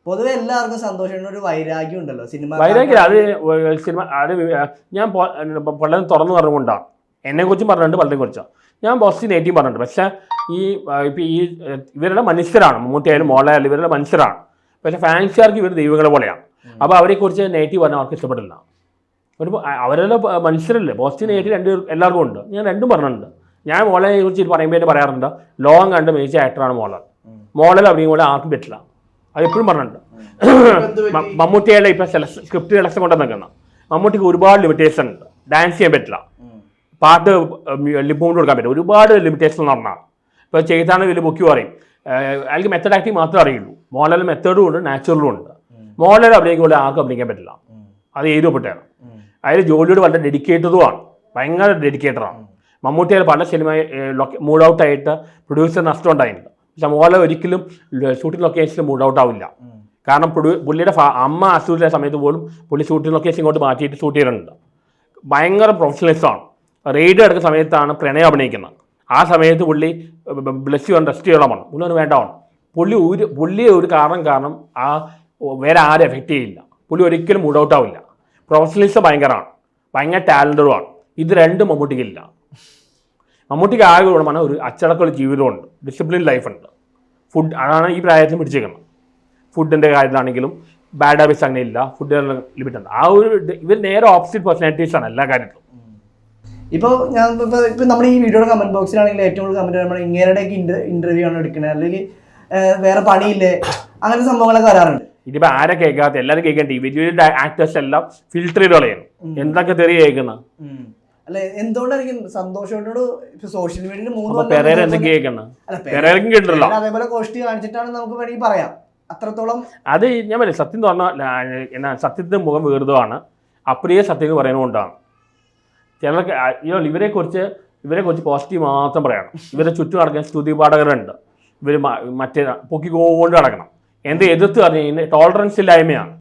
പൊതുവെ എല്ലാവർക്കും സന്തോഷം ഒരു വൈരാഗ്യം ഉണ്ടല്ലോ സിനിമ. വൈരാഗ്യം അത് സിനിമ അത് ഞാൻ പലതും തുറന്നു പറഞ്ഞുകൊണ്ടാണ്. എന്നെക്കുറിച്ചും പറഞ്ഞിട്ടുണ്ട്, പലതിനെ കുറിച്ചാണ് ഞാൻ പോസിറ്റീവ് നെഗറ്റീവ് പറഞ്ഞിട്ടുണ്ട്. പക്ഷേ ഇപ്പം ഈ ഇവരുടെ മനുഷ്യരാണ്, മമ്മൂട്ടിയായാലും മോളായാലും ഇവരുടെ മനുഷ്യരാണ്. പക്ഷേ ഫാൻസുകാർക്ക് ഇവർ ദൈവങ്ങളെ പോലെയാണ്. അപ്പോൾ അവരെക്കുറിച്ച് നെഗറ്റീവ് പറഞ്ഞാൽ അവർക്ക് ഇഷ്ടപ്പെടില്ല. ഒരു അവരുടെ മനുഷ്യരല്ലേ, പോസിറ്റീവ് നെഗറ്റീവ് എല്ലാവർക്കും ഉണ്ട്. ഞാൻ രണ്ടും പറഞ്ഞിട്ടുണ്ട്. ഞാൻ മോളെ കുറിച്ച് പറയുമ്പോൾ പറയാറുണ്ട്, ലോകം കണ്ട് മികച്ച ആക്ടറാണ് മോളൽ. മോളൽ അഭിനയം പോലെ ആർക്കും പറ്റില്ല. അത് എപ്പോഴും പറഞ്ഞിട്ടുണ്ട്. മമ്മൂട്ടിയുടെ ഇപ്പം സ്ക്രിപ്റ്റ് സെലക്ഷൻ കൊണ്ടു നിൽക്കുന്ന മമ്മൂട്ടിക്ക് ഒരുപാട് ലിമിറ്റേഷൻ ഉണ്ട്. ഡാൻസ് ചെയ്യാൻ പറ്റില്ല, പാട്ട് ലിപ് മൂവ്മെന്റ് കൊടുക്കാൻ പറ്റില്ല, ഒരുപാട് ലിമിറ്റേഷൻ എന്ന് പറഞ്ഞാൽ. ഇപ്പോൾ ചെയ്താണ് വലിയ ബുക്ക് പറയും, അയാൾക്ക് മെത്തേഡ് ആക്ടിങ് മാത്രമേ അറിയുള്ളൂ. മോളൽ മെത്തേഡും ഉണ്ട്, നാച്ചുറലും ഉണ്ട്. മോളൽ അഭിനയിക്കുമ്പോൾ ആർക്കും അഭിനയിക്കാൻ പറ്റില്ല. അത് എഴുതപ്പെട്ടാണ്. അതിൽ ജോലിയോട് വളരെ ഡെഡിക്കേറ്റഡുമാണ്, ഭയങ്കര ഡെഡിക്കേറ്റഡാണ്. മമ്മൂട്ടിയാൽ പല സിനിമ മൂഡ് ഔട്ടായിട്ട് പ്രൊഡ്യൂസർ നഷ്ടം ഉണ്ടായിട്ടുണ്ട്. പക്ഷെ മോളൽ ഒരിക്കലും ഷൂട്ടിംഗ് ലൊക്കേഷനിൽ മൂഡ് ഔട്ട് ആവില്ല. കാരണം പുള്ളിയുടെ അമ്മ അസൂരിലെ സമയത്ത് പോലും പുള്ളി ഷൂട്ടിംഗ് ലൊക്കേഷൻ ഇങ്ങോട്ട് മാറ്റിയിട്ട് ഷൂട്ട് ചെയ്തിട്ടുണ്ട്. ഭയങ്കര പ്രൊഫഷണലിസമാണ്. റെയ്ഡ് എടുക്കുന്ന സമയത്താണ് പ്രണയം അഭിനയിക്കുന്നത്. ആ സമയത്ത് പുള്ളി ബ്ലസ് ചെയ്യാൻ റെസ്റ്റ് ചെയ്യണമെന്ന് പുള്ളിന് വേണ്ടതാണ്. പുള്ളിയെ ഒരു കാരണം ആ വേറെ ആരും എഫക്റ്റ് ചെയ്യില്ല. പുള്ളി ഒരിക്കലും മൂഡ് ഔട്ട് ആവില്ല. പ്രൊഫഷണലിസം ഭയങ്കരമാണ്, ഭയങ്കര ടാലൻറ്റഡുമാണ്. ഇത് രണ്ടും മമ്മൂട്ടിക്കില്ല. മമ്മൂട്ടിക്ക് ആകെ ഗുണമാണ് ഒരു അച്ചടക്കമുള്ള ജീവിതമുണ്ട്, ഡിസിപ്ലിൻ ലൈഫുണ്ട്. ഫുഡ് അതാണ് ഈ പ്രായത്തിൽ പിടിച്ചേക്കുന്നത്. ഫുഡിൻ്റെ കാര്യത്തിലാണെങ്കിലും ബാഡ് ഹാബിറ്റ്സ് അങ്ങനെ ഇല്ല, ഫുഡ് ലിമിറ്റ് ഉണ്ട്. ആ ഒരു ഇവർ നേരെ ഓപ്പോസിറ്റ് പേഴ്സണാലിറ്റീസാണ് എല്ലാ കാര്യത്തിലും. ഇപ്പോൾ ഇപ്പം നമ്മൾ ഈ വീഡിയോയുടെ കമന്റ് ബോക്സിലാണെങ്കിൽ ഏറ്റവും കൂടുതൽ കമന്റ് നമ്മൾ ഇങ്ങനെയൊക്കെ ഇന്റർവ്യൂ ആണ് എടുക്കുന്നത്, അല്ലെങ്കിൽ വേറെ പണിയില്ലേ, അങ്ങനത്തെ സംഭവങ്ങളൊക്കെ വരാറുണ്ട്. ഇതിപ്പോൾ ആരെ കേൾക്കാത്ത എല്ലാവരും കേൾക്കേണ്ടി വലിയ ആക്ടേഴ്സ് എല്ലാം ഫിൽട്ടർ ചെയ്ത് കളയുന്നു. എന്തൊക്കെ തെറി കേൾക്കുന്നത് അല്ലെ? എന്തുകൊണ്ടായിരിക്കും സന്തോഷത്തോട് സോഷ്യൽ മീഡിയയിൽ അതേപോലെ കോഷ്ടി കാണിച്ചിട്ടാണ് നമുക്ക് വേണമെങ്കിൽ പറയാം. അത്രത്തോളം അത് ഞാൻ പറയാം. സത്യം പറഞ്ഞാൽ എന്നാ സത്യത്തിന്റെ മുഖം വീർതമാണ്, അപ്രിയ സത്യം പറയുന്നതുകൊണ്ടാണ്. ചിലർക്ക് ഇവരെക്കുറിച്ച് പോസിറ്റീവ് മാത്രം പറയണം. ഇവരെ ചുറ്റും നടക്കാൻ സ്തുതി പാഠകരുണ്ട്. ഇവർ മറ്റേ പൊക്കിക്കൊണ്ട് നടക്കണം. എന്ത് എതിർത്ത് പറഞ്ഞു കഴിഞ്ഞാൽ ടോളറൻസ് ഇല്ലായ്മയാണ്.